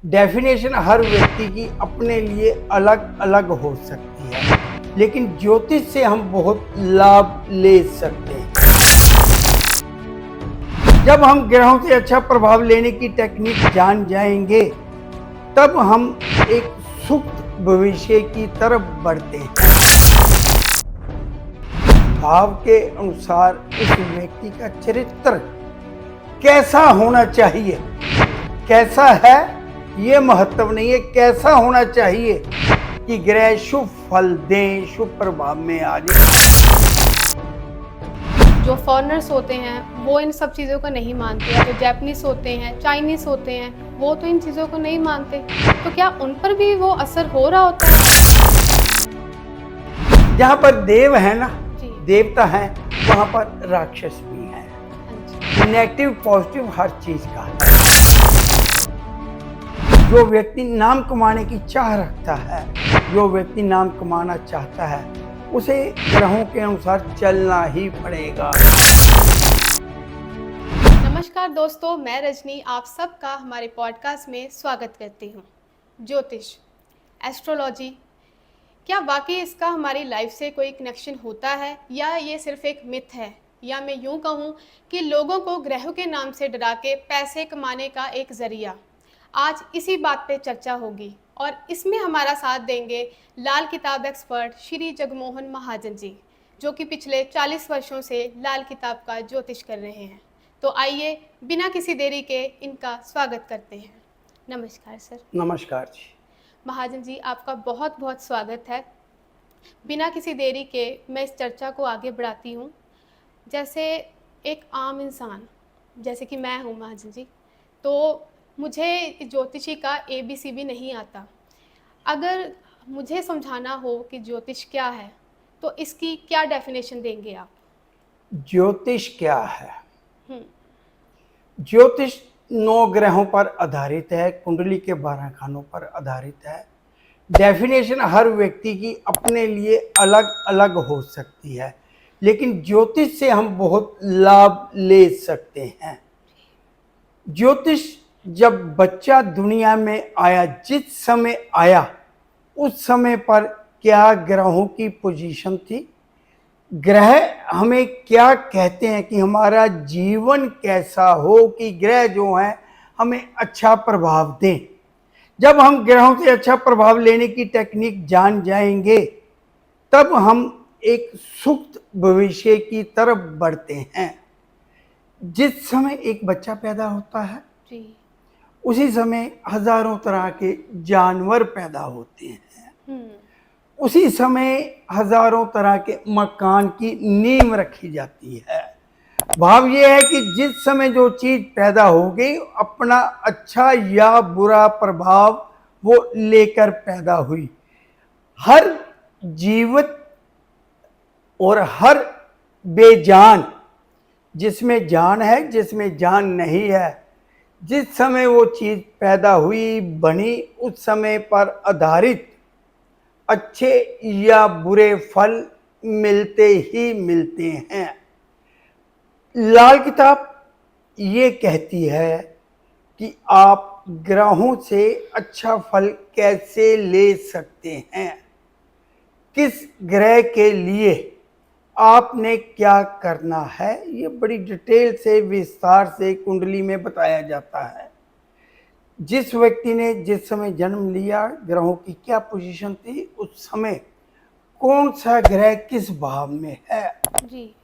Definition हर व्यक्ति की अपने लिए अलग अलग हो सकती है, लेकिन ज्योतिष से हम बहुत लाभ ले सकते हैं। जब हम ग्रहों से अच्छा प्रभाव लेने की टेक्निक जान जाएंगे, तब हम एक सुप्त भविष्य की तरफ बढ़ते हैं। भाव के अनुसार उस व्यक्ति का चरित्र कैसा होना चाहिए, कैसा है ये महत्व नहीं है, कैसा होना चाहिए कि ग्रह शुभ फल दें, शुभ प्रभाव में आ जाए। जो फॉरेनर्स होते हैं वो इन सब चीज़ों को नहीं मानते हैं। जो जापानीज होते हैं, चाइनीज़ होते हैं, वो तो इन चीज़ों को नहीं मानते। तो क्या उन पर भी वो असर हो रहा होता है? जहाँ पर देव है ना, जी। देवता है, वहाँ पर राक्षस भी है। हाँ जी। नेगेटिव पॉजिटिव हर चीज का है। जो व्यक्ति नाम कमाने की चाह रखता है, जो व्यक्ति नाम कमाना चाहता है, उसे ग्रहों के अनुसार चलना ही पड़ेगा। नमस्कार दोस्तों, मैं रजनी आप सबका हमारे पॉडकास्ट में स्वागत करती हूँ। ज्योतिष, एस्ट्रोलॉजी, क्या वाकई इसका हमारी लाइफ से कोई कनेक्शन होता है या ये सिर्फ एक मिथ है? या मैं यूँ कहूँ कि लोगों को ग्रहों के नाम से डरा के पैसे कमाने का एक ज़रिया। आज इसी बात पे चर्चा होगी और इसमें हमारा साथ देंगे लाल किताब एक्सपर्ट श्री जगमोहन महाजन जी, जो कि पिछले 40 वर्षों से लाल किताब का ज्योतिष कर रहे हैं। तो आइए बिना किसी देरी के इनका स्वागत करते हैं। नमस्कार सर। नमस्कार जी। महाजन जी, आपका बहुत बहुत स्वागत है। बिना किसी देरी के मैं इस चर्चा को आगे बढ़ाती हूँ। जैसे एक आम इंसान, जैसे कि मैं हूँ महाजन जी, तो मुझे ज्योतिषी का ABC भी नहीं आता। अगर मुझे समझाना हो कि ज्योतिष क्या है, तो इसकी क्या डेफिनेशन देंगे आप? ज्योतिष क्या है? हम्म। ज्योतिष 9 ग्रहों पर आधारित है, कुंडली के 12 खानों पर आधारित है। डेफिनेशन हर व्यक्ति की अपने लिए अलग अलग हो सकती है, लेकिन ज्योतिष से हम बहुत लाभ ले सकते हैं। ज्योतिष जब बच्चा दुनिया में आया, जिस समय आया, उस समय पर क्या ग्रहों की पोजीशन थी, ग्रह हमें क्या कहते हैं कि हमारा जीवन कैसा हो, कि ग्रह जो हैं हमें अच्छा प्रभाव दें। जब हम ग्रहों से अच्छा प्रभाव लेने की टेक्निक जान जाएंगे, तब हम एक सुप्त भविष्य की तरफ बढ़ते हैं। जिस समय एक बच्चा पैदा होता है, जी। उसी समय हजारों तरह के जानवर पैदा होते हैं। उसी समय हजारों तरह के मकान की नींव रखी जाती है। भाव ये है कि जिस समय जो चीज पैदा हो गई, अपना अच्छा या बुरा प्रभाव वो लेकर पैदा हुई। हर जीवित और हर बेजान, जिसमें जान है, जिसमें जान नहीं है, जिस समय वो चीज पैदा हुई, बनी, उस समय पर आधारित अच्छे या बुरे फल मिलते ही मिलते हैं। लाल किताब ये कहती है कि आप ग्रहों से अच्छा फल कैसे ले सकते हैं, किस ग्रह के लिए आपने क्या करना है, ये बड़ी डिटेल से, विस्तार से कुंडली में बताया जाता है। जिस व्यक्ति ने जिस समय जन्म लिया, ग्रहों की क्या पोजीशन थी, उस समय कौन सा ग्रह किस भाव में है, जी।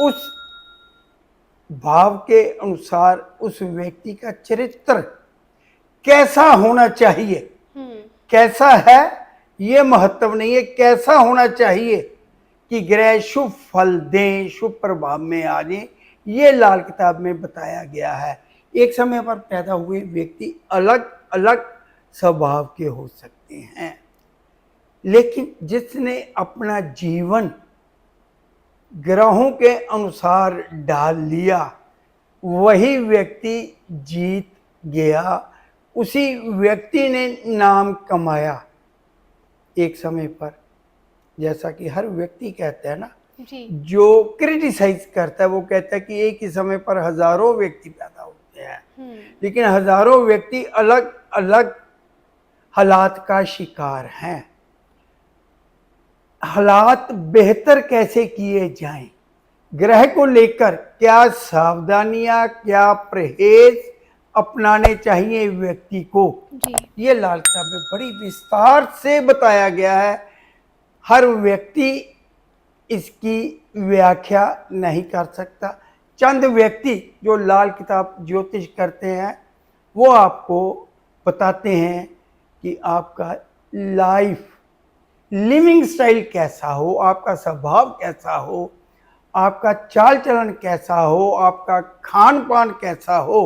उस भाव के अनुसार उस व्यक्ति का चरित्र कैसा होना चाहिए, कैसा है ये महत्व नहीं है, कैसा होना चाहिए कि ग्रह शुभ फल दें, शुभ प्रभाव में आ जाए, ये लाल किताब में बताया गया है। एक समय पर पैदा हुए व्यक्ति अलग अलग स्वभाव के हो सकते हैं, लेकिन जिसने अपना जीवन ग्रहों के अनुसार डाल लिया, वही व्यक्ति जीत गया, उसी व्यक्ति ने नाम कमाया एक समय पर। जैसा कि हर व्यक्ति कहता है ना, जी। जो क्रिटिसाइज करता है वो कहता है कि एक ही समय पर हजारों व्यक्ति पैदा होते हैं, लेकिन हजारों व्यक्ति अलग अलग हालात का शिकार हैं। हालात बेहतर कैसे किए जाएं, ग्रह को लेकर क्या सावधानियां, क्या परहेज अपनाने चाहिए व्यक्ति को, ये लाल किताब में बड़ी विस्तार से बताया गया है। हर व्यक्ति इसकी व्याख्या नहीं कर सकता। चंद व्यक्ति जो लाल किताब ज्योतिष करते हैं वो आपको बताते हैं कि आपका लाइफ लिविंग स्टाइल कैसा हो, आपका स्वभाव कैसा हो, आपका चाल चलन कैसा हो, आपका खान पान कैसा हो।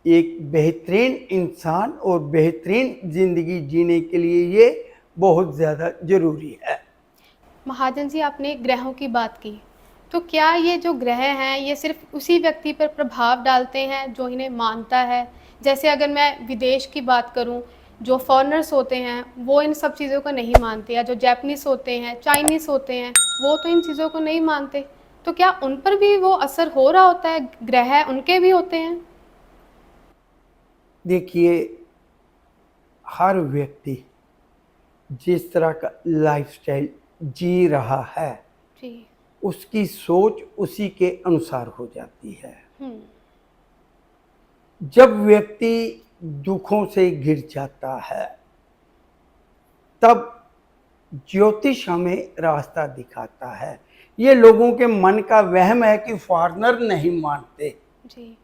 एक बेहतरीन इंसान और बेहतरीन जिंदगी जीने के लिए ये बहुत ज़्यादा जरूरी है। महाजन जी, आपने ग्रहों की बात की, तो क्या ये जो ग्रह हैं ये सिर्फ उसी व्यक्ति पर प्रभाव डालते हैं जो इन्हें मानता है? जैसे अगर मैं विदेश की बात करूं, जो फॉरेनर्स होते हैं वो इन सब चीज़ों को नहीं मानते, या जो जापानीज़ होते हैं, चाइनीज़ होते हैं, वो तो इन चीज़ों को नहीं मानते, तो क्या उन पर भी वो असर हो रहा होता है? ग्रह उनके भी होते हैं? देखिए, हर व्यक्ति जिस तरह का लाइफस्टाइल जी रहा है जी। उसकी सोच उसी के अनुसार हो जाती है। जब व्यक्ति दुखों से घिर जाता है तब ज्योतिष हमें रास्ता दिखाता है। ये लोगों के मन का वहम है कि फॉरेनर नहीं मानते जी।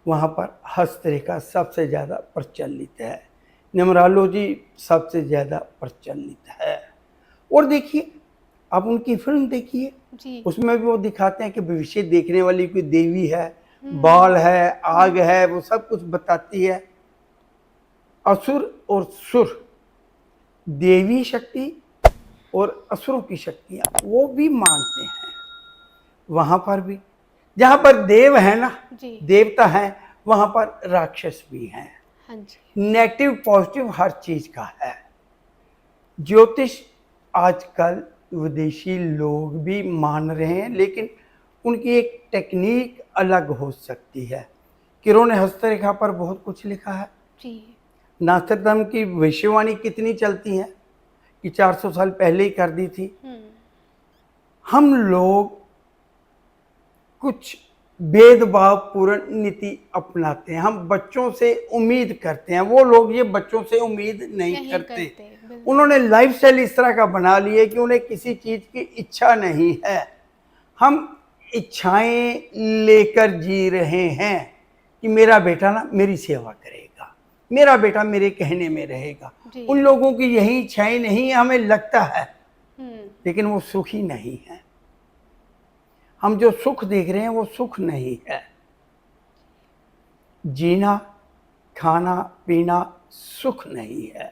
वहाँ पर हस्तरेखा सबसे ज़्यादा प्रचलित है, न्यूमरोलॉजी सबसे ज़्यादा प्रचलित है। और देखिए, आप उनकी फिल्म देखिए, उसमें भी वो दिखाते हैं कि भविष्य देखने वाली कोई देवी है, बाल है, आग है, वो सब कुछ बताती है। असुर और सुर, देवी शक्ति और असुरों की शक्तियाँ वो भी मानते हैं। वहाँ पर भी जहाँ पर देव है ना, देवता है, वहाँ पर राक्षस भी हैं। हाँ जी। नेगेटिव पॉजिटिव हर चीज का है। ज्योतिष आजकल विदेशी लोग भी मान रहे हैं, लेकिन उनकी एक टेक्निक अलग हो सकती है। किरो ने हस्तरेखा पर बहुत कुछ लिखा है जी। नास्ट्राडम की भविष्यवाणी कितनी चलती है कि 400 साल पहले ही कर दी थी। हम लोग कुछ भेदभाव पूर्ण नीति अपनाते हैं, हम बच्चों से उम्मीद करते हैं, वो लोग ये बच्चों से उम्मीद नहीं करते। उन्होंने लाइफस्टाइल इस तरह का बना लिया कि उन्हें किसी चीज की इच्छा नहीं है। हम इच्छाएं लेकर जी रहे हैं कि मेरा बेटा ना मेरी सेवा करेगा, मेरा बेटा मेरे कहने में रहेगा। उन लोगों की यही इच्छाएं नहीं, हमें लगता है, लेकिन वो सुखी नहीं है। हम जो सुख देख रहे हैं वो सुख नहीं है। जीना, खाना, पीना सुख नहीं है।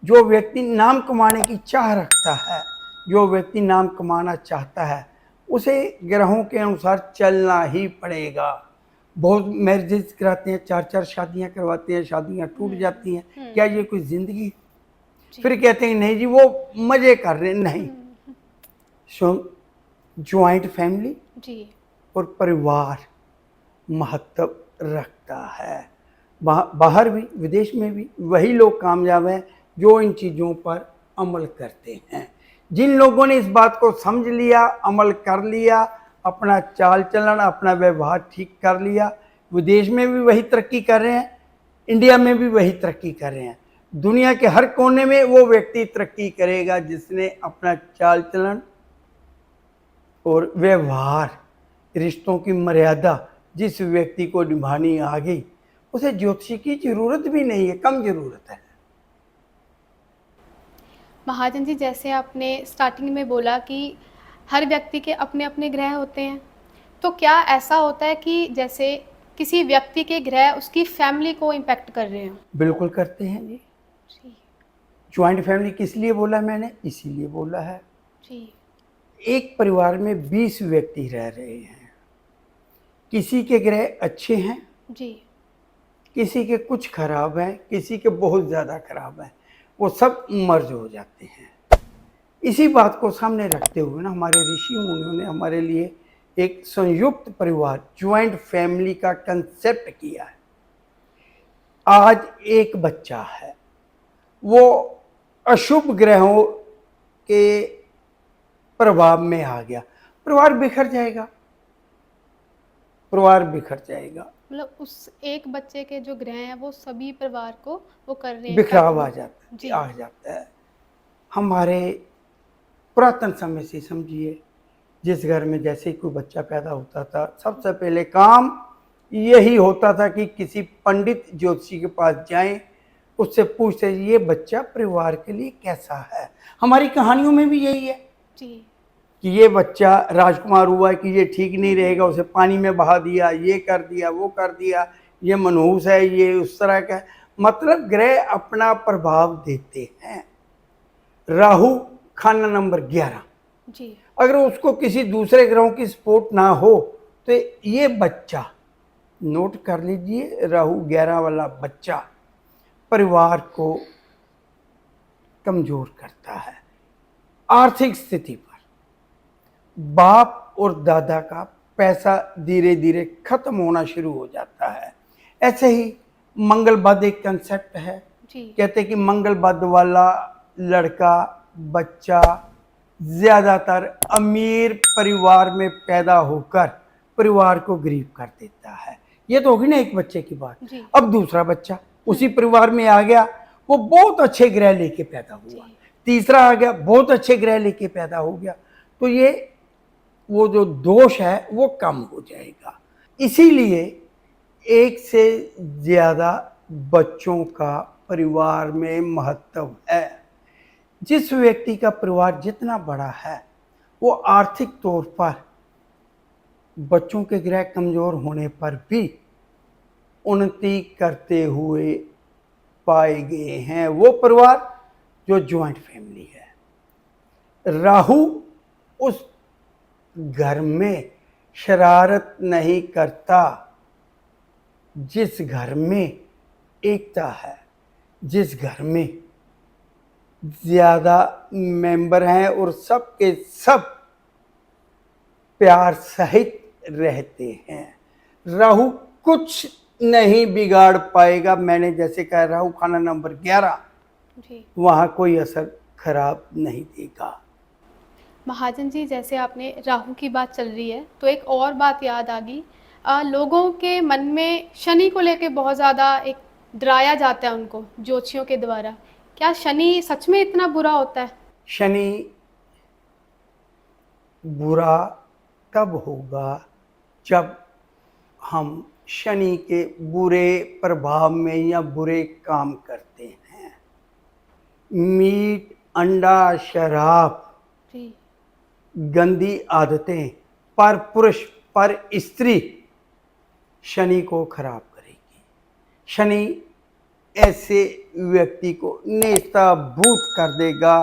जो व्यक्ति नाम कमाने की चाह रखता है, जो व्यक्ति नाम कमाना चाहता है, उसे ग्रहों के अनुसार चलना ही पड़ेगा। बहुत मैरिजेस कराते हैं, 4-4 शादियां करवाते हैं, शादियां टूट जाती हैं। क्या ये कोई जिंदगी? फिर कहते हैं नहीं जी वो मजे कर रहे हैं। नहीं, ज्वाइंट फैमिली और परिवार महत्व रखता है। बाहर भी, विदेश में भी वही लोग कामयाब हैं जो इन चीज़ों पर अमल करते हैं। जिन लोगों ने इस बात को समझ लिया, अमल कर लिया, अपना चाल चलन, अपना व्यवहार ठीक कर लिया, विदेश में भी वही तरक्की कर रहे हैं, इंडिया में भी वही तरक्की कर रहे हैं। दुनिया के हर कोने में वो व्यक्ति तरक्की करेगा जिसने अपना चाल चलन और व्यवहार, रिश्तों की मर्यादा जिस व्यक्ति को निभानी आ गई, उसे ज्योतिषी की जरूरत भी नहीं है, कम जरूरत है। महाजन जी, जैसे आपने स्टार्टिंग में बोला कि हर व्यक्ति के अपने अपने ग्रह होते हैं, तो क्या ऐसा होता है कि जैसे किसी व्यक्ति के ग्रह उसकी फैमिली को इम्पैक्ट कर रहे हैं? बिल्कुल करते हैं जी। ज्वाइंट फैमिली किस लिए बोला मैंने? इसीलिए बोला है जी। एक परिवार में 20 व्यक्ति रह रहे हैं, किसी के ग्रह अच्छे हैं जी, किसी के कुछ खराब हैं, किसी के बहुत ज़्यादा खराब हैं, वो सब मर्ज हो जाते हैं। इसी बात को सामने रखते हुए ना हमारे ऋषि मुनियों ने हमारे लिए एक संयुक्त परिवार, ज्वाइंट फैमिली का कंसेप्ट किया है। आज एक बच्चा है, वो अशुभ ग्रहों के प्रभाव में आ गया, परिवार बिखर जाएगा, परिवार बिखर जाएगा, मतलब उस एक बच्चे के जो ग्रह हैं वो सभी परिवार को वो कर रहे हैं, बिखराव आ जाता जी। है, आ जाता है। हमारे पुरातन समय से समझिए, जिस घर में जैसे ही कोई बच्चा पैदा होता था, सबसे पहले काम यही होता था कि किसी पंडित ज्योतिषी के पास जाएं, उससे पूछते ये बच्चा परिवार के लिए कैसा है। हमारी कहानियों में भी यही है जी। कि ये बच्चा राजकुमार हुआ है कि ये ठीक नहीं रहेगा, उसे पानी में बहा दिया, ये कर दिया, वो कर दिया, ये मनहूस है, ये उस तरह का है। मतलब ग्रह अपना प्रभाव देते हैं। राहु खाना नंबर 11, जी। अगर उसको किसी दूसरे ग्रहों की सपोर्ट ना हो तो ये बच्चा, नोट कर लीजिए, राहु 11 वाला बच्चा परिवार को कमजोर करता है। आर्थिक स्थिति पर बाप और दादा का पैसा धीरे धीरे खत्म होना शुरू हो जाता है। ऐसे ही मंगलबद एक कंसेप्ट है, कहते हैं कि मंगलबद वाला लड़का बच्चा ज्यादातर अमीर परिवार में पैदा होकर परिवार को गरीब कर देता है। ये तो होगी ना एक बच्चे की बात। अब दूसरा बच्चा उसी परिवार में आ गया, वो बहुत अच्छे ग्रह लेके पैदा हुआ, तीसरा आ गया, बहुत अच्छे ग्रह लेके पैदा हो गया, तो ये वो जो दोष है वो कम हो जाएगा। इसीलिए एक से ज्यादा बच्चों का परिवार में महत्व है। जिस व्यक्ति का परिवार जितना बड़ा है, वो आर्थिक तौर पर बच्चों के ग्रह कमजोर होने पर भी उन्नति करते हुए पाए गए हैं। वो परिवार जो ज्वाइंट फैमिली है। राहु उस घर में शरारत नहीं करता जिस घर में एकता है, जिस घर में ज्यादा मेंबर हैं और सब के सब प्यार सहित रहते हैं। राहु कुछ नहीं बिगाड़ पाएगा। मैंने जैसे कहा, राहु खाना नंबर 11, वहां कोई असर खराब नहीं देगा। महाजन जी, जैसे आपने राहु की बात चल रही है तो एक और बात याद आ गई। लोगों के मन में शनि को लेके बहुत ज़्यादा एक डराया जाता है उनको ज्योतिषियों के द्वारा। क्या शनि सच में इतना बुरा होता है? शनि बुरा तब होगा जब हम शनि के बुरे प्रभाव में या बुरे काम करते हैं। मीट, अंडा, शराब, गंदी आदतें पर पुरुष पर स्त्री शनि को खराब करेगी। शनि ऐसे व्यक्ति को नेस्तनाबूद कर देगा।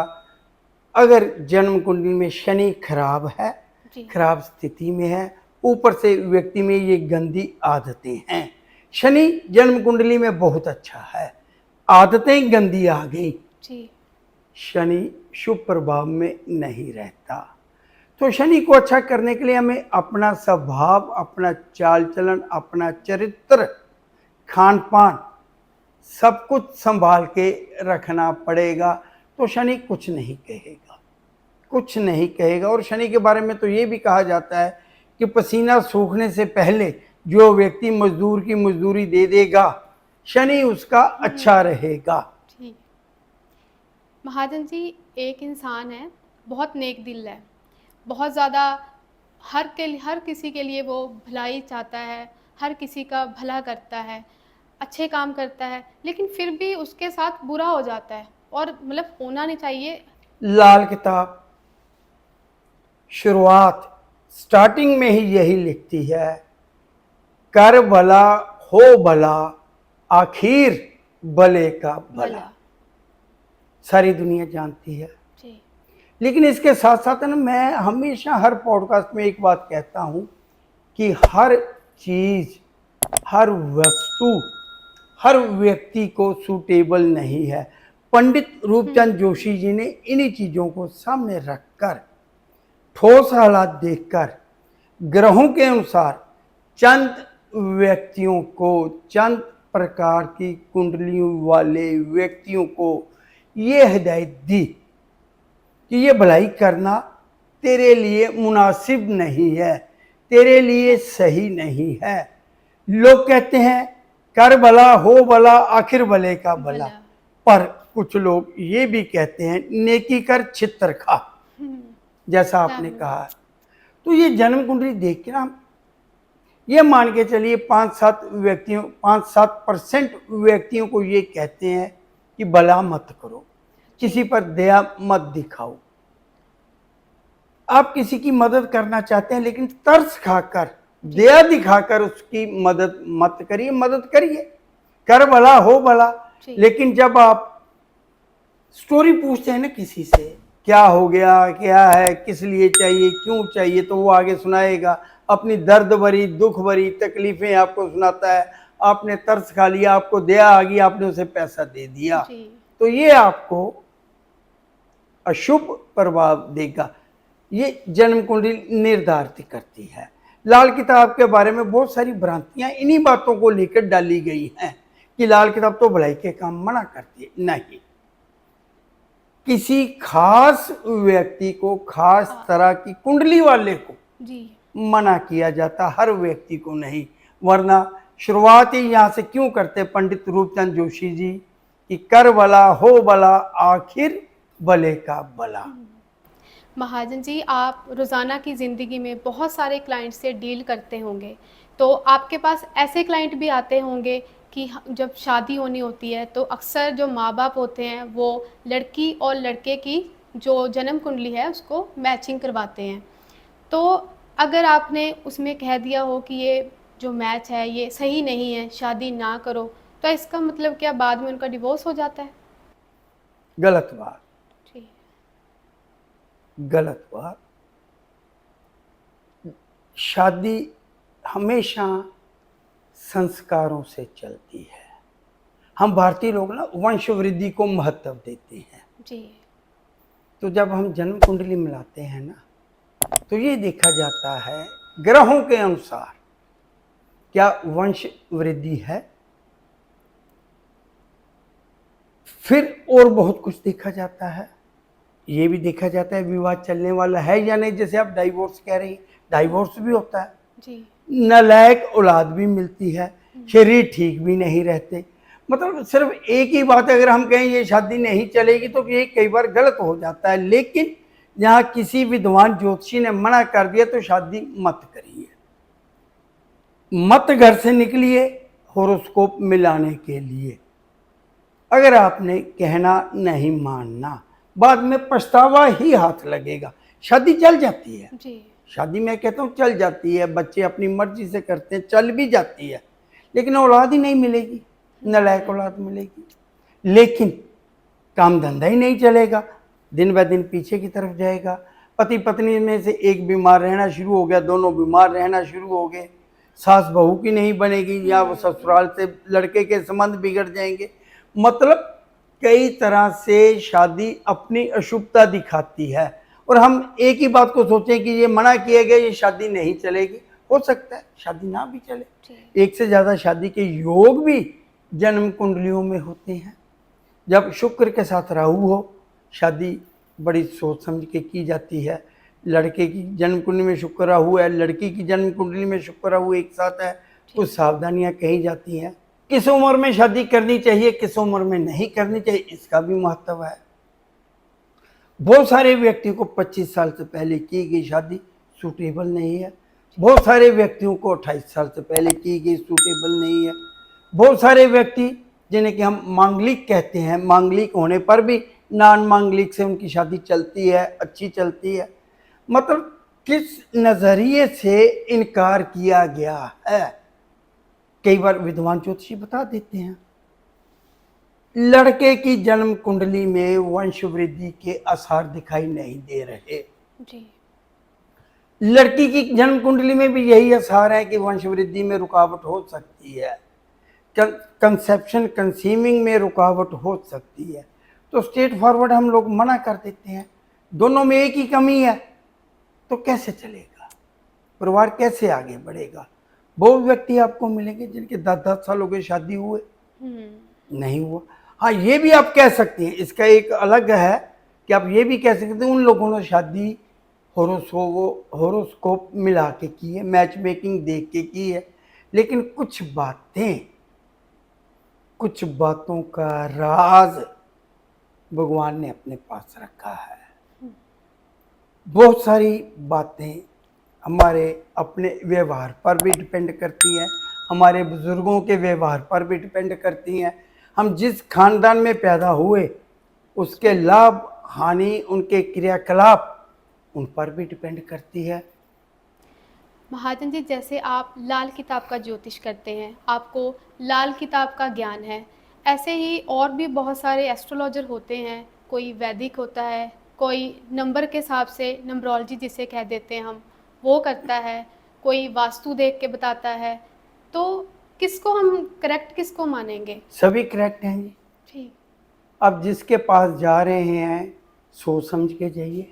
अगर जन्म कुंडली में शनि खराब है, खराब स्थिति में है, ऊपर से व्यक्ति में ये गंदी आदतें हैं। शनि जन्म कुंडली में बहुत अच्छा है, आदतें गंदी आ गई, शनि शुभ प्रभाव में नहीं रहता। तो शनि को अच्छा करने के लिए हमें अपना स्वभाव, अपना चाल चलन, अपना चरित्र, खान पान सब कुछ संभाल के रखना पड़ेगा। तो शनि कुछ नहीं कहेगा, कुछ नहीं कहेगा। और शनि के बारे में तो ये भी कहा जाता है कि पसीना सूखने से पहले जो व्यक्ति मजदूर की मजदूरी दे देगा, शनि उसका अच्छा रहेगा। ठीक। महाजन जी, एक इंसान है, बहुत नेक दिल है, बहुत ज़्यादा हर किसी के लिए वो भलाई चाहता है, हर किसी का भला करता है, अच्छे काम करता है, लेकिन फिर भी उसके साथ बुरा हो जाता है और मतलब होना नहीं चाहिए। लाल किताब शुरुआत स्टार्टिंग में ही यही लिखती है, कर भला हो भला, आखिर भले का भला। सारी दुनिया जानती है जी। लेकिन इसके साथ साथ ना, मैं हमेशा हर पॉडकास्ट में एक बात कहता हूं कि हर चीज, हर वस्तु, हर व्यक्ति को सूटेबल नहीं है। पंडित रूपचंद जोशी जी ने इन्हीं चीजों को सामने रखकर, ठोस हालात देखकर ग्रहों के अनुसार चंद व्यक्तियों को, चंद प्रकार की कुंडलियों वाले व्यक्तियों को ये हिदायत दी कि ये भलाई करना तेरे लिए मुनासिब नहीं है, तेरे लिए सही नहीं है। लोग कहते हैं कर भला हो भला आखिर भले का भला, पर कुछ लोग ये भी कहते हैं नेकी कर छितर खा, जैसा आपने कहा। तो ये जन्म कुंडली देख के ना ये मान के चलिए 5-7% व्यक्तियों को ये कहते हैं कि भला मत करो, किसी पर दया मत दिखाओ। आप किसी की मदद करना चाहते हैं लेकिन तरस खाकर, दया दिखाकर उसकी मदद मत करिए। मदद करिए, कर भला हो भला, लेकिन जब आप स्टोरी पूछते हैं ना किसी से, क्या हो गया, क्या है, किस लिए चाहिए, क्यों चाहिए, तो वो आगे सुनाएगा अपनी दर्द भरी, दुख भरी तकलीफें आपको सुनाता है। आपने तरस खा लिया, आपको दया आ गई, आपने उसे पैसा दे दिया, तो ये आपको अशुभ प्रभाव देगा। ये जन्म कुंडली निर्धारित करती है। लाल किताब के बारे में बहुत सारी भ्रांतियां इन्हीं बातों को लेकर डाली गई हैं कि लाल किताब तो भलाई के काम मना करती है। नहीं, किसी खास व्यक्ति को, खास तरह की कुंडली वाले को मना किया जाता, हर व्यक्ति को नहीं। वरना शुरुआत ही यहाँ से क्यों करते पंडित रूपचंद जोशी जी कि कर भला हो भला आखिर भले का भला। महाजन जी, आप रोज़ाना की ज़िंदगी में बहुत सारे क्लाइंट से डील करते होंगे, तो आपके पास ऐसे क्लाइंट भी आते होंगे कि जब शादी होनी होती है तो अक्सर जो माँ बाप होते हैं वो लड़की और लड़के की जो जन्म कुंडली है उसको मैचिंग करवाते हैं। तो अगर आपने उसमें कह दिया हो कि ये जो मैच है ये सही नहीं है, शादी ना करो, तो इसका मतलब क्या बाद में उनका डिवोर्स हो जाता है? गलत बात, गलत बात। शादी हमेशा संस्कारों से चलती है। हम भारतीय लोग ना वंश वृद्धि को महत्व देते हैं जी। तो जब हम जन्म कुंडली मिलाते हैं ना, तो ये देखा जाता है ग्रहों के अनुसार क्या वंश वृद्धि है, फिर और बहुत कुछ देखा जाता है। ये भी देखा जाता है विवाद चलने वाला है या नहीं। जैसे आप डाइवोर्स कह रही, डाइवोर्स भी होता है जी। नालायक औलाद भी मिलती है, शरीर ठीक भी नहीं रहते। मतलब सिर्फ एक ही बात अगर हम कहें ये शादी नहीं चलेगी तो ये कई बार गलत हो जाता है। लेकिन यहाँ किसी विद्वान ज्योतिषी ने मना कर दिया तो शादी मत करिए, मत घर से निकलिए होरोस्कोप मिलाने के लिए। अगर आपने कहना नहीं मानना, बाद में पछतावा ही हाथ लगेगा। शादी चल जाती है जी। शादी मैं कहता हूँ चल जाती है, बच्चे अपनी मर्जी से करते हैं, चल भी जाती है, लेकिन औलाद ही नहीं मिलेगी, नालायक औलाद मिलेगी। लेकिन काम धंधा ही नहीं चलेगा, दिन ब दिन पीछे की तरफ जाएगा। पति पत्नी में से एक बीमार रहना शुरू हो गया, दोनों बीमार रहना शुरू हो गए, सास बहू की नहीं बनेगी, या वो ससुराल से लड़के के संबंध बिगड़ जाएंगे। मतलब कई तरह से शादी अपनी अशुभता दिखाती है। और हम एक ही बात को सोचें कि ये मना किया गया, ये शादी नहीं चलेगी। हो सकता है शादी ना भी चले। एक से ज़्यादा शादी के योग भी जन्म कुंडलियों में होते हैं। जब शुक्र के साथ राहु हो, शादी बड़ी सोच समझ के की जाती है। लड़के की जन्म कुंडली में शुक्र राहु है, लड़की की जन्म कुंडली में शुक्र राहु एक साथ है, कुछ सावधानियां कही जाती हैं। किस उम्र में शादी करनी चाहिए, किस उम्र में नहीं करनी चाहिए, इसका भी महत्व है। बहुत सारे व्यक्तियों को 25 साल से पहले की गई शादी सूटेबल नहीं है, बहुत सारे व्यक्तियों को 28 साल से पहले की गई सूटेबल नहीं है। बहुत सारे व्यक्ति जिन्हें कि हम मांगलिक कहते हैं, मांगलिक होने पर भी नॉन मांगलिक से उनकी शादी चलती है, अच्छी चलती है। मतलब किस नजरिए से इनकार किया गया है, कई बार विद्वान ज्योतिषी बता देते हैं। लड़के की जन्म कुंडली में वंश वृद्धि के आसार दिखाई नहीं दे रहे जी। लड़की की जन्म कुंडली में भी यही आसार है कि वंश वृद्धि में रुकावट हो सकती है, कंसेप्शन कंसीविंग में रुकावट हो सकती है। तो स्ट्रेट फॉरवर्ड हम लोग मना कर देते हैं। दोनों में एक ही कमी है तो कैसे चलेगा। परिवार कैसे आगे बढ़ेगा। बहुत व्यक्ति आपको मिलेंगे जिनके 10-10 साल हो गए शादी हुए, नहीं हुआ। हाँ, ये भी आप कह सकते हैं, इसका एक अलग है कि आप ये भी कह सकते हैं उन लोगों ने शादी होरोस्कोप मिला के की है, मैच मेकिंग देख के की है, लेकिन कुछ बातों का राज भगवान ने अपने पास रखा है। बहुत सारी बातें हमारे अपने व्यवहार पर भी डिपेंड करती हैं, हमारे बुजुर्गों के व्यवहार पर भी डिपेंड करती हैं। हम जिस खानदान में पैदा हुए उसके लाभ हानि, उनके क्रियाकलाप उन पर भी डिपेंड करती है। महाजन जी, जैसे आप लाल किताब का ज्योतिष करते हैं, आपको लाल किताब का ज्ञान है, ऐसे ही और भी बहुत सारे एस्ट्रोलॉजर होते हैं। कोई वैदिक होता है, कोई नंबर के हिसाब से नंबरोलॉजी जिसे कह देते हैं हम, वो करता है, कोई वास्तु देख के बताता है। तो किसको हम करेक्ट किसको मानेंगे? सभी करेक्ट हैं जी। ठीक। अब जिसके पास जा रहे हैं सोच समझ के जाइए।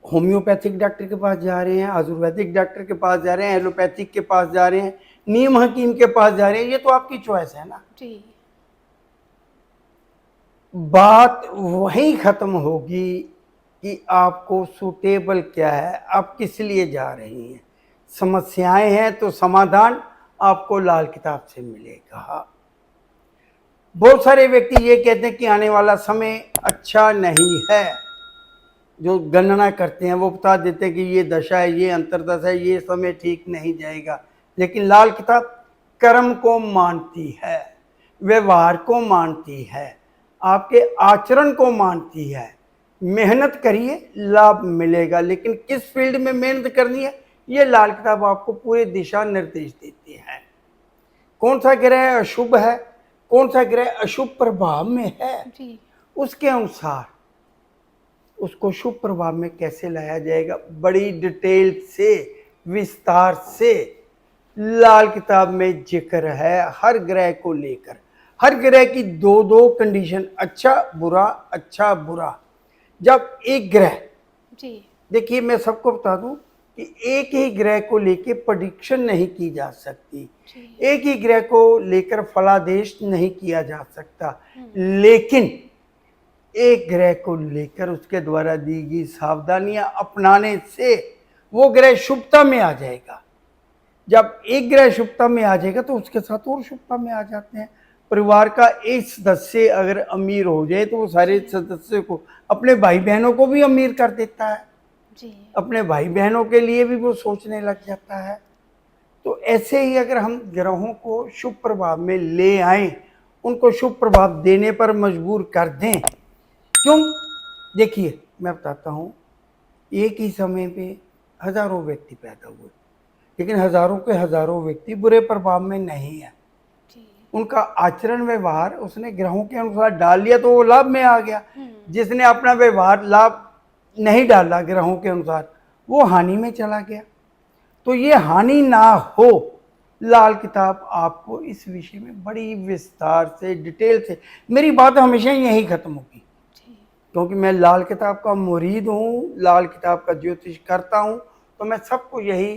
होम्योपैथिक डॉक्टर के पास जा रहे हैं, आयुर्वेदिक डॉक्टर के पास जा रहे हैं, एलोपैथिक के पास जा रहे हैं, नीम हकीम के पास जा रहे हैं, ये तो आपकी चॉइस है ना। जी। बात वहीं खत्म होगी कि आपको सूटेबल क्या है, आप किस लिए जा रही हैं। समस्याएं हैं तो समाधान आपको लाल किताब से मिलेगा। बहुत सारे व्यक्ति ये कहते हैं कि आने वाला समय अच्छा नहीं है, जो गणना करते हैं वो बता देते हैं कि ये दशा है, ये अंतरदशा है, ये समय ठीक नहीं जाएगा। लेकिन लाल किताब कर्म को मानती है, व्यवहार को मानती है, आपके आचरण को मानती है। मेहनत करिए, लाभ मिलेगा, लेकिन किस फील्ड में मेहनत करनी है ये लाल किताब आपको पूरे दिशा निर्देश देती है। कौन सा ग्रह अशुभ है, कौन सा ग्रह अशुभ प्रभाव में है, जी। उसके अनुसार उसको शुभ प्रभाव में कैसे लाया जाएगा, बड़ी डिटेल से, विस्तार से लाल किताब में जिक्र है। हर ग्रह को लेकर, हर ग्रह की दो दो कंडीशन, अच्छा बुरा, अच्छा बुरा। जब एक ग्रह, जी। देखिए मैं सबको बता दूं कि एक ही ग्रह को लेकर प्रेडिक्शन नहीं की जा सकती, जी। एक ही ग्रह को लेकर फलादेश नहीं किया जा सकता, लेकिन एक ग्रह को लेकर उसके द्वारा दी गई सावधानियां अपनाने से वो ग्रह शुभता में आ जाएगा। जब एक ग्रह शुभता में आ जाएगा तो उसके साथ और शुभता में आ जाते हैं। परिवार का एक सदस्य अगर अमीर हो जाए तो वो सारे सदस्य को, अपने भाई बहनों को भी अमीर कर देता है। जी। अपने भाई बहनों के लिए भी वो सोचने लग जाता है। तो ऐसे ही अगर हम ग्रहों को शुभ प्रभाव में ले आए, उनको शुभ प्रभाव देने पर मजबूर कर दें। क्यों? देखिए मैं बताता हूँ, एक ही समय पे हजारों व्यक्ति पैदा हुए, लेकिन हजारों के हजारों व्यक्ति बुरे प्रभाव में नहीं है। उनका आचरण व्यवहार उसने ग्रहों के अनुसार डाल लिया तो वो लाभ में आ गया। जिसने अपना व्यवहार लाभ नहीं डाला ग्रहों के अनुसार, वो हानि में चला गया। तो ये हानि ना हो, लाल किताब आपको इस विषय में बड़ी विस्तार से, डिटेल से, मेरी बात हमेशा यही खत्म होगी, क्योंकि मैं लाल किताब का मुरीद हूँ, लाल किताब का ज्योतिष करता हूँ। तो मैं सबको यही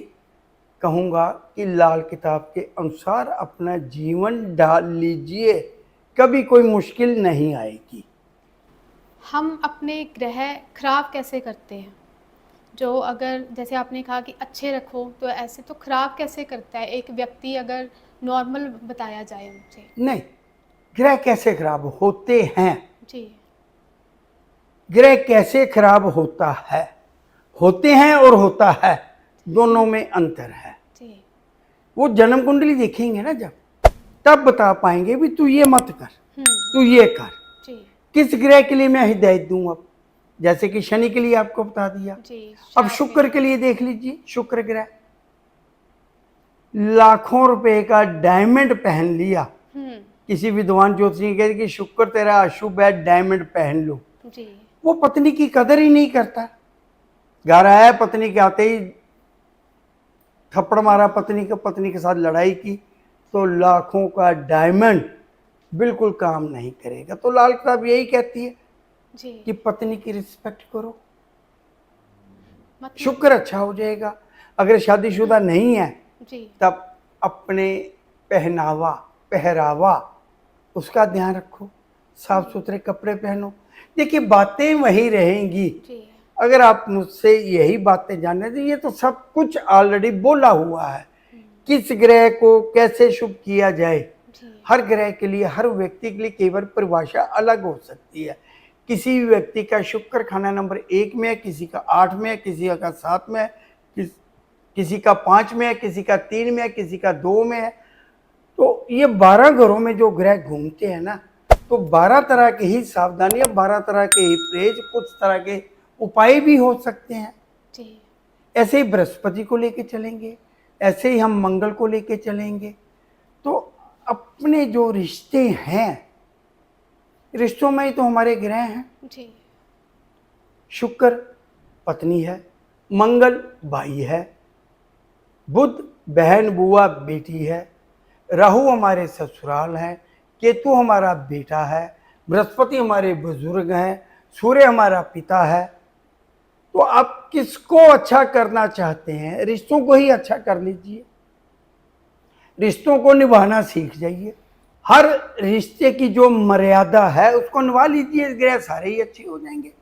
कहूँगा कि लाल किताब के अनुसार अपना जीवन ढाल लीजिए, कभी कोई मुश्किल नहीं आएगी। हम अपने ग्रह खराब कैसे करते हैं? जो अगर जैसे आपने कहा कि अच्छे रखो, तो ऐसे तो खराब कैसे करता है एक व्यक्ति, अगर नॉर्मल बताया जाए उनसे? नहीं, ग्रह कैसे खराब होते हैं, जी। ग्रह कैसे खराब होता है, होते हैं और होता है, दोनों में अंतर है। जी। वो जन्म कुंडली देखेंगे ना जब, तब बता पाएंगे भी तू ये मत कर, तू ये कर। जी। किस ग्रह के लिए मैं हिदायत दूं? अब जैसे कि शनि के लिए आपको बता दिया, जी। अब शुक्र के लिए देख लीजिए। शुक्र ग्रह लाखों रुपए का डायमंड पहन लिया, किसी विद्वान ज्योतिषी ने कहा कि शुक्र तेरा अशुभ है, डायमंड पहन लो। जी। वो पत्नी की कदर ही नहीं करता। घर आया, पत्नी के आते ही थप्पड़ मारा पत्नी के साथ लड़ाई की, तो लाखों का डायमंड बिल्कुल काम नहीं करेगा। तो लाल किताब यही कहती है जी। कि पत्नी की रिस्पेक्ट करो, मतलब शुक्र अच्छा हो जाएगा। अगर शादीशुदा नहीं है जी तब अपने पहरावा उसका ध्यान रखो, साफ सुथरे कपड़े पहनो। देखिए बातें वही रहेंगी। जी अगर आप मुझसे यही बातें जानने तो ये तो सब कुछ ऑलरेडी बोला हुआ है, किस ग्रह को कैसे शुभ किया जाए। जी हर ग्रह के लिए, हर व्यक्ति के लिए केवल परिभाषा अलग हो सकती है। किसी भी व्यक्ति का शुक्र खाना नंबर 1 में है, किसी का 8 में है, किसी का 7 में है, किसी का 5 में है, किसी का 3 में है, किसी का 2 में है। तो ये 12 घरों में जो ग्रह घूमते हैं ना, तो 12 तरह की ही सावधानियां, 12 तरह के ही परहेज, कुछ तरह के उपाय भी हो सकते हैं। जी ऐसे ही बृहस्पति को लेके चलेंगे, ऐसे ही हम मंगल को लेके चलेंगे। तो अपने जो रिश्ते हैं, रिश्तों में ही तो हमारे ग्रह हैं। जी शुक्र पत्नी है, मंगल भाई है, बुध बहन बुआ बेटी है, राहु हमारे ससुराल है, केतु हमारा बेटा है, बृहस्पति हमारे बुजुर्ग हैं, सूर्य हमारा पिता है। तो आप किसको अच्छा करना चाहते हैं, रिश्तों को ही अच्छा कर लीजिए, रिश्तों को निभाना सीख जाइए। हर रिश्ते की जो मर्यादा है उसको निभा लीजिए, ग्रह सारे ही अच्छे हो जाएंगे।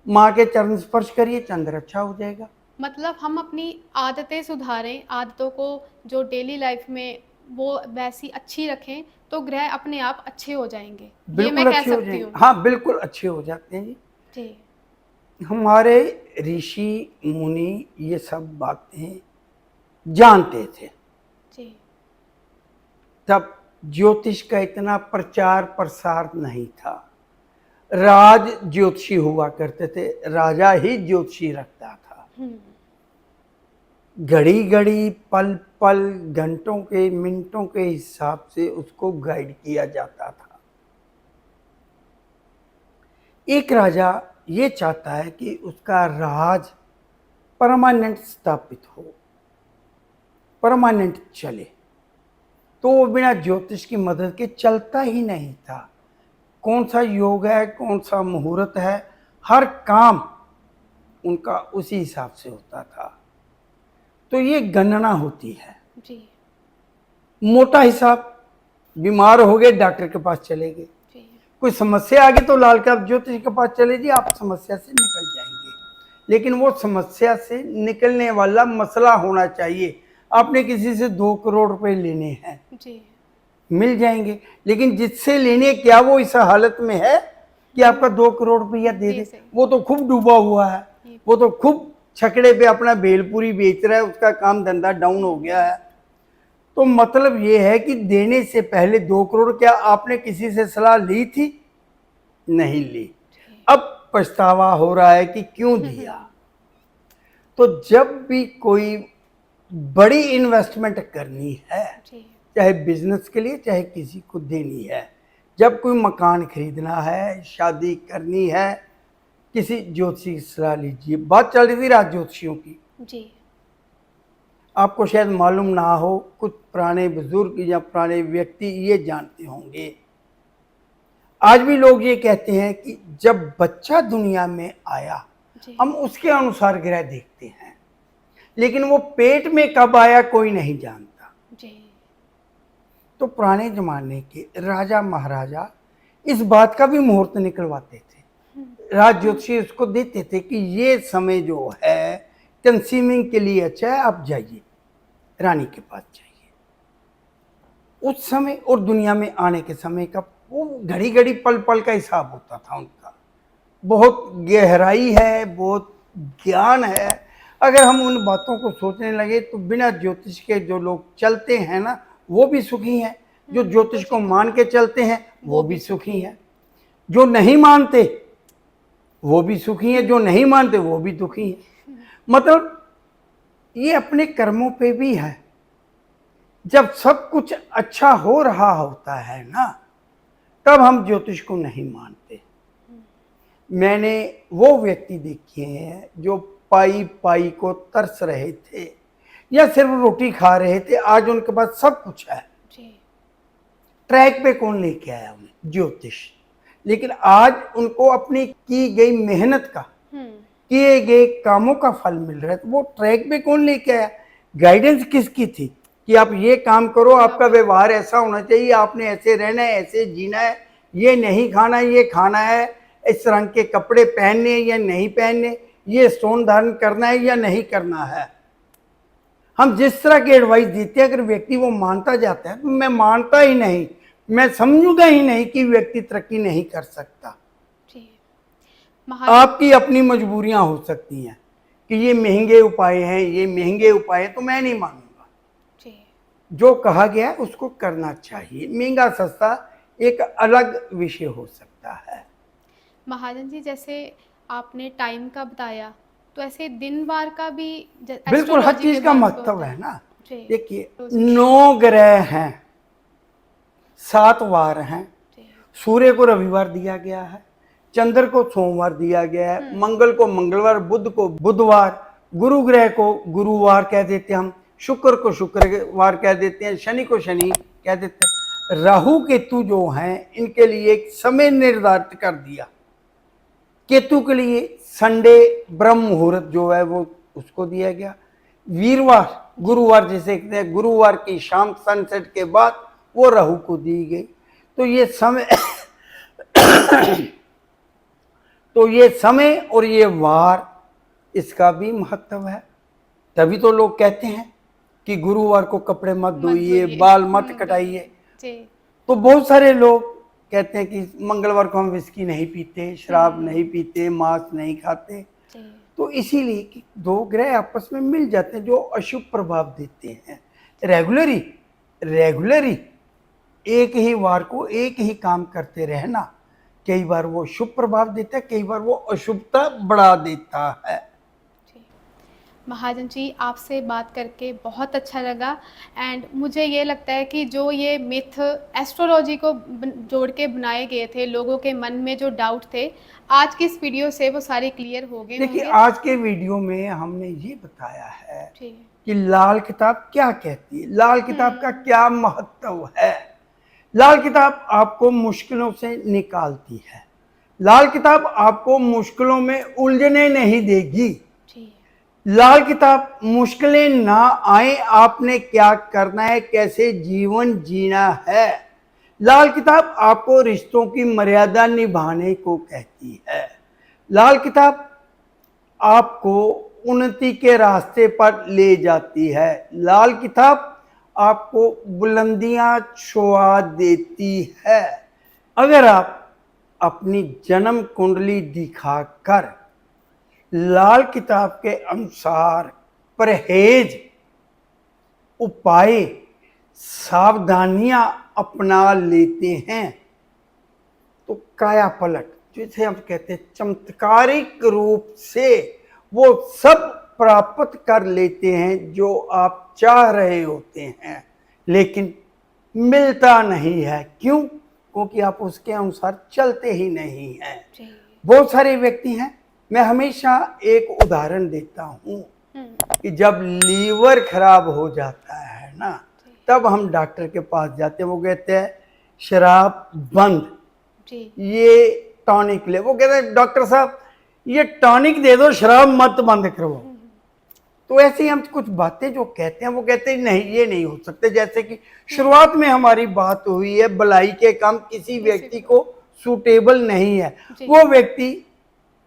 माँ के चरण स्पर्श करिए, चंद्र अच्छा हो जाएगा। मतलब हम अपनी आदतें सुधारें, आदतों को जो डेली लाइफ में वो वैसी अच्छी रखें तो ग्रह अपने आप अच्छे हो जाएंगे, ये बिल्कुल मैं कह अच्छे हो सकती जाएंगे, हूँ। हाँ बिल्कुल अच्छे हो जाते हैं जी। जी हमारे ऋषि मुनि ये सब बातें जानते थे। जी तब ज्योतिष का इतना प्रचार प्रसार नहीं था। राज ज्योतिषी हुआ करते थे, राजा ही ज्योतिषी रखता था। घड़ी घड़ी पल पल घंटों के मिनटों के हिसाब से उसको गाइड किया जाता था। एक राजा ये चाहता है कि उसका राज परमानेंट स्थापित हो, परमानेंट चले, तो वो बिना ज्योतिष की मदद के चलता ही नहीं था। कौन सा योग है, कौन सा मुहूर्त है, हर काम उनका उसी हिसाब से होता था। तो ये गणना होती है, जी मोटा हिसाब। बीमार हो गए डॉक्टर के पास चले गए, जी कोई समस्या आ गई तो लाल का ज्योतिष के पास चले जी, आप समस्या से निकल जाएंगे। लेकिन वो समस्या से निकलने वाला मसला होना चाहिए। आपने किसी से 2 करोड़ रुपए लेने हैं, जी मिल जाएंगे, लेकिन जिससे लेने क्या वो इस हालत में है कि आपका 2 करोड़ रुपया दे जी दे। सही। वो तो खूब डूबा हुआ है, वो तो खूब छकड़े पे अपना भेलपूरी बेच रहा है, उसका काम धंधा डाउन हो गया है। तो मतलब ये है कि देने से पहले 2 करोड़ क्या आपने किसी से सलाह ली थी? नहीं ली। अब पछतावा हो रहा है कि क्यों दिया। तो जब भी कोई बड़ी इन्वेस्टमेंट करनी है, जी चाहे बिजनेस के लिए चाहे किसी को देनी है, जब कोई मकान खरीदना है, शादी करनी है, किसी ज्योतिषी की सलाह लीजिए। बात चल रही थी राज ज्योतिषियों की, जी आपको शायद मालूम ना हो, कुछ पुराने बुजुर्ग या पुराने व्यक्ति ये जानते होंगे। आज भी लोग ये कहते हैं कि जब बच्चा दुनिया में आया जी हम उसके अनुसार ग्रह देखते हैं, लेकिन वो पेट में कब आया कोई नहीं जानता। जी तो पुराने जमाने के राजा महाराजा इस बात का भी मुहूर्त निकलवाते थे, राज ज्योतिषी उसको देते थे कि ये समय जो है कंसीविंग के लिए अच्छा है, आप जाइए रानी के पास जाइए। उस समय और दुनिया में आने के समय का वो घड़ी घड़ी पल पल का हिसाब होता था उनका। बहुत गहराई है, बहुत ज्ञान है। अगर हम उन बातों को सोचने लगे तो बिना ज्योतिष के जो लोग चलते हैं ना वो भी सुखी हैं, जो ज्योतिष को मान के चलते हैं वो भी सुखी हैं, जो नहीं मानते वो भी सुखी हैं, जो नहीं मानते वो भी दुखी हैं। मतलब ये अपने कर्मों पे भी है। जब सब कुछ अच्छा हो रहा होता है ना तब हम ज्योतिष को नहीं मानते। मैंने वो व्यक्ति देखे हैं जो पाई पाई को तरस रहे थे या सिर्फ रोटी खा रहे थे, आज उनके पास सब कुछ है। जी ट्रैक पे कौन लेके आया उन्हें? ज्योतिष। लेकिन आज उनको अपनी की गई मेहनत का किए गए कामों का फल मिल रहा है, तो वो ट्रैक पे कौन लेके आया? गाइडेंस किसकी थी कि आप ये काम करो, आपका व्यवहार ऐसा होना चाहिए, आपने ऐसे रहना है, ऐसे जीना है, ये नहीं खाना, ये खाना है, इस रंग के कपड़े पहनने या नहीं पहनने, ये स्टोन धारण करना है या नहीं करना है। हम जिस तरह की एडवाइस देते हैं, अगर व्यक्ति वो मानता जाता है तो मैं मानता ही नहीं, मैं समझूंगा ही नहीं कि व्यक्ति तरक्की नहीं कर सकता। आपकी अपनी मजबूरियां हो सकती हैं कि ये महंगे उपाय हैं, ये महंगे उपाय हैं, तो मैं नहीं मानूंगा। जो कहा गया है उसको करना चाहिए। महंगा सस्ता एक अलग विषय हो सकता है। महाजन जी, जैसे आपने टाइम का बताया, तो ऐसे दिन वार का भी बिल्कुल, हर एस्ट्रोलॉजी चीज के का बात महत्व है ना। जी। देखिए 9 ग्रह हैं, 7 वार हैं। जी। सूर्य को रविवार दिया गया है, चंद्र को सोमवार दिया गया है, मंगल को मंगलवार, बुध को बुधवार, गुरु ग्रह को गुरुवार कह देते हैं हम, शुक्र को शुक्रवार कह देते हैं, शनि को शनि कह देते हैं। राहु केतु जो हैं इनके लिए एक समय निर्धारित कर दिया। केतु के लिए संडे ब्रह्म मुहूर्त जो है वो उसको दिया गया। वीरवार, गुरुवार जिसे कहते हैं, गुरुवार की शाम सनसेट के बाद वो राहु को दी गई। तो ये समय तो ये समय और ये वार, इसका भी महत्व है। तभी तो लोग कहते हैं कि गुरुवार को कपड़े मत धोइए, बाल मत कटाइए। तो बहुत सारे लोग कहते हैं कि मंगलवार को हम विस्की नहीं पीते, शराब नहीं पीते, मांस नहीं खाते। तो इसीलिए कि 2 ग्रह आपस में मिल जाते हैं जो अशुभ प्रभाव देते हैं। रेगुलरी एक ही वार को एक ही काम करते रहना, कई बार वो शुभ प्रभाव देता है, कई बार वो अशुभता बढ़ा देता है। महाजन जी, आपसे बात करके बहुत अच्छा लगा। एंड मुझे ये लगता है कि जो ये मिथ एस्ट्रोलॉजी को जोड़ के बनाए गए थे, लोगों के मन में जो डाउट थे, आज की इस वीडियो से वो सारे क्लियर हो गए। देखिए, आज के वीडियो में हमने ये बताया है कि लाल किताब क्या कहती है, लाल किताब का क्या महत्व है। लाल किताब आपको मुश्किलों से निकालती है। लाल किताब आपको मुश्किलों में उलझने नहीं देगी। लाल किताब मुश्किलें ना आए, आपने क्या करना है, कैसे जीवन जीना है। लाल किताब आपको रिश्तों की मर्यादा निभाने को कहती है। लाल किताब आपको उन्नति के रास्ते पर ले जाती है। लाल किताब आपको बुलंदियां छुआ देती है। अगर आप अपनी जन्म कुंडली दिखाकर लाल किताब के अनुसार परहेज, उपाय, सावधानियां अपना लेते हैं तो काया पलट, जिसे हम कहते हैं चमत्कारिक रूप से वो सब प्राप्त कर लेते हैं जो आप चाह रहे होते हैं, लेकिन मिलता नहीं है। क्यों? क्योंकि आप उसके अनुसार चलते ही नहीं हैं। बहुत सारे व्यक्ति हैं, मैं हमेशा एक उदाहरण देता हूँ कि जब लीवर खराब हो जाता है ना, तब हम डॉक्टर के पास जाते हैं। वो कहते हैं शराब बंद, ये टॉनिक ले। वो कहते हैं डॉक्टर साहब ये टॉनिक दे दो, शराब मत बंद करो। तो ऐसे ही हम कुछ बातें जो कहते हैं, वो कहते हैं नहीं, ये नहीं हो सकते। जैसे कि शुरुआत में हमारी बात हुई है, भलाई के काम किसी व्यक्ति को सूटेबल नहीं है। वो व्यक्ति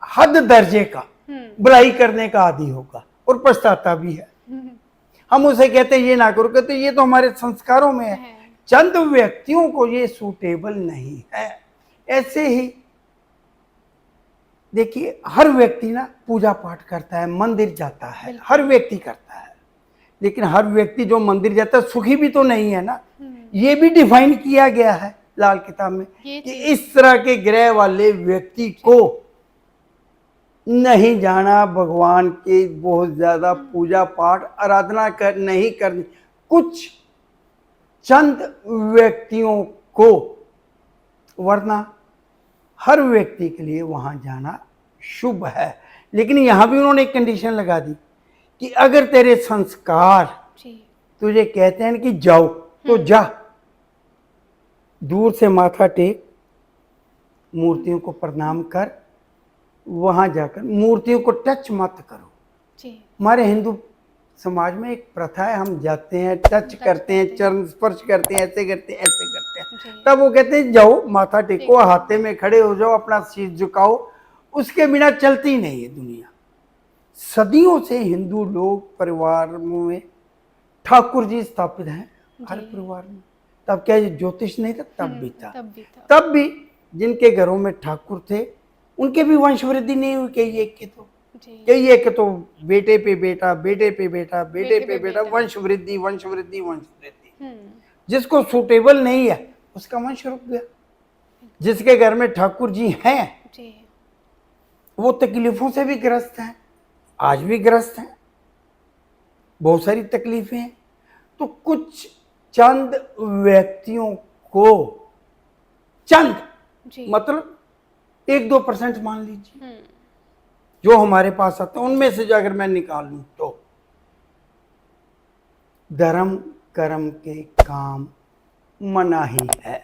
हद दर्जे का बुराई करने का आदी होगा और पछताता भी है। हम उसे कहते हैं ये ना करो, कहते ये तो हमारे संस्कारों में है। चंद व्यक्तियों को ये सूटेबल नहीं है। ऐसे ही देखिए, हर व्यक्ति ना पूजा पाठ करता है, मंदिर जाता है, हर व्यक्ति करता है, लेकिन हर व्यक्ति जो मंदिर जाता है सुखी भी तो नहीं है ना। ये भी डिफाइन किया गया है लाल किताब में कि इस तरह के ग्रह वाले व्यक्ति को नहीं जाना, भगवान के बहुत ज्यादा पूजा पाठ आराधना नहीं करनी। कुछ चंद व्यक्तियों को, वरना हर व्यक्ति के लिए वहां जाना शुभ है। लेकिन यहां भी उन्होंने एक कंडीशन लगा दी कि अगर तेरे संस्कार तुझे कहते हैं कि जाओ तो जा, दूर से माथा टेक, मूर्तियों को प्रणाम कर, वहां जाकर मूर्तियों को टच मत करो। जी। हमारे हिंदू समाज में एक प्रथा है, हम जाते हैं, टच करते हैं, चरण स्पर्श करते हैं, ऐसे करते हैं, ऐसे करते हैं। तब वो कहते हैं जाओ माथा टेको, हाथे में खड़े हो जाओ, अपना शीश झुकाओ, उसके बिना चलती नहीं है दुनिया। सदियों से हिंदू लोग परिवार में ठाकुर जी स्थापित हैं हर परिवार में। तब क्या ये ज्योतिष नहीं था? तब भी था। तब भी जिनके घरों में ठाकुर थे उनके भी वंश वृद्धि नहीं हुई। कई एक के तो बेटे पे बेटा, बेटे पे बेटा, बेटे पे बेटा, वंश वृद्धि, वंश वृद्धि, वंश वृद्धि। जिसको सूटेबल नहीं है उसका वंश रुक गया। जिसके घर में ठाकुर जी हैं वो तकलीफों से भी ग्रस्त हैं, आज भी ग्रस्त हैं, बहुत सारी तकलीफें हैं। तो कुछ चंद व्यक्तियों को, चंद मतलब 1-2% मान लीजिए, जो हमारे पास आते हैं, उनमें से जो अगर मैं निकालूं तो धर्म कर्म के काम मना ही है।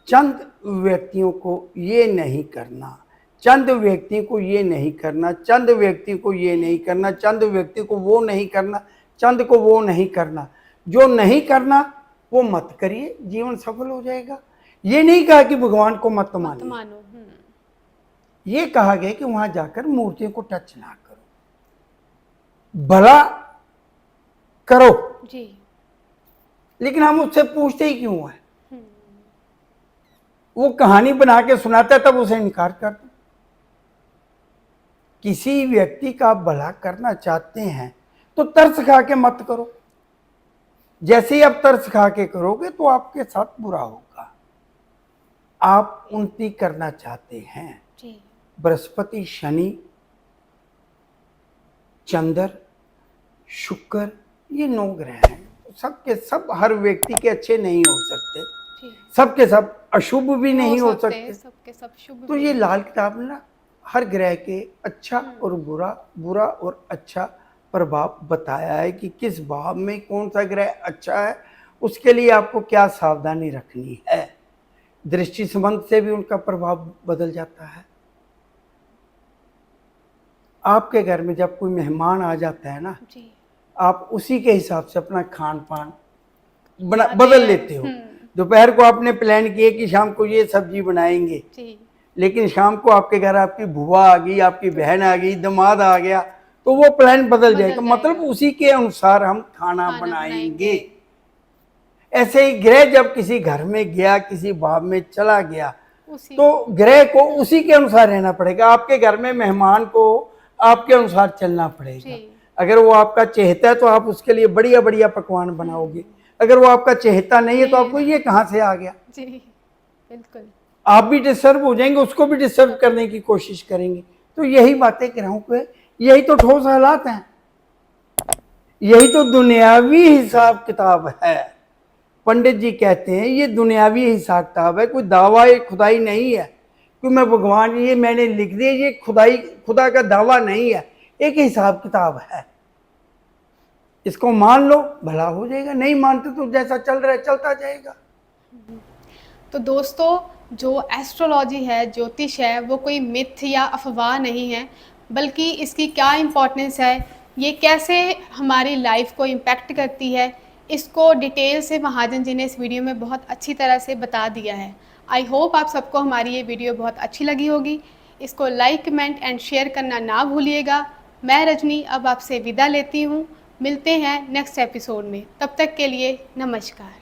चंद व्यक्तियों को ये नहीं करना, चंद व्यक्ति को ये नहीं करना, चंद व्यक्ति को ये नहीं करना, चंद व्यक्ति को वो नहीं करना, चंद को वो नहीं करना। जो नहीं करना वो मत करिए, जीवन सफल हो जाएगा। ये नहीं कहा कि भगवान को मत मानो। ये कहा गया कि वहां जाकर मूर्तियों को टच ना करो, भला करो जी। लेकिन हम उससे पूछते ही क्यों है? वो कहानी बना के सुनाता है तब उसे इनकार कर दो। किसी व्यक्ति का भला करना चाहते हैं तो तरस खा के मत करो। जैसे ही आप तरस खा के करोगे तो आपके साथ बुरा होगा। आप उन्नति करना चाहते हैं, बृहस्पति, शनि, चंद्र, शुक्र, ये 9 ग्रह हैं। सबके सब हर व्यक्ति के अच्छे नहीं हो सकते, सबके सब अशुभ भी नहीं हो सकते, सबके सब शुभ। तो ये लाल किताब में ना हर ग्रह के अच्छा और बुरा, बुरा और अच्छा प्रभाव बताया है कि किस भाव में कौन सा ग्रह अच्छा है, उसके लिए आपको क्या सावधानी रखनी है। दृष्टि संबंध से भी उनका प्रभाव बदल जाता है। आपके घर में जब कोई मेहमान आ जाता है ना जी, आप उसी के हिसाब से अपना खान पान बदल लेते हो। दोपहर को आपने प्लान किया कि शाम को ये सब्जी बनाएंगे जी, लेकिन शाम को आपके घर आपकी बुआ आ गई, आपकी बहन आ गई, दामाद आ गया, तो वो प्लान बदल जाएगा। मतलब उसी के अनुसार हम खाना बनाएंगे। ऐसे ही ग्रह जब किसी घर में गया, किसी भाव में चला गया, तो ग्रह को उसी के अनुसार रहना पड़ेगा। आपके घर में मेहमान को आपके अनुसार चलना पड़ेगा। अगर वो आपका चहेता है तो आप उसके लिए बढ़िया बढ़िया पकवान बनाओगे। अगर वो आपका चहेता नहीं है तो आपको ये कहाँ से आ गया जी, बिल्कुल आप भी डिस्टर्ब हो जाएंगे, उसको भी डिस्टर्ब करने की कोशिश करेंगे। तो यही बातें ग्रहों पे, यही तो ठोस हालात हैं, यही तो दुनियावी हिसाब किताब है। पंडित जी कहते हैं ये दुनियावी हिसाब किताब है, कोई दावा खुदाई नहीं है कि मैं भगवान ये मैंने लिख दिया, ये खुदा का दावा नहीं है, एक हिसाब किताब है। इसको मान लो भला हो जाएगा, नहीं मानते तो जैसा चल रहा है चलता जाएगा। तो दोस्तों, जो एस्ट्रोलॉजी है, ज्योतिष है, वो कोई मिथ या अफवाह नहीं है, बल्कि इसकी क्या इम्पोर्टेंस है, ये कैसे हमारी लाइफ को इम्पैक्ट करती है, इसको डिटेल से महाजन जी ने इस वीडियो में बहुत अच्छी तरह से बता दिया है। आई होप आप सबको हमारी ये वीडियो बहुत अच्छी लगी होगी। इसको लाइक, कमेंट एंड शेयर करना ना भूलिएगा। मैं रजनी अब आपसे विदा लेती हूँ। मिलते हैं नेक्स्ट एपिसोड में, तब तक के लिए नमस्कार।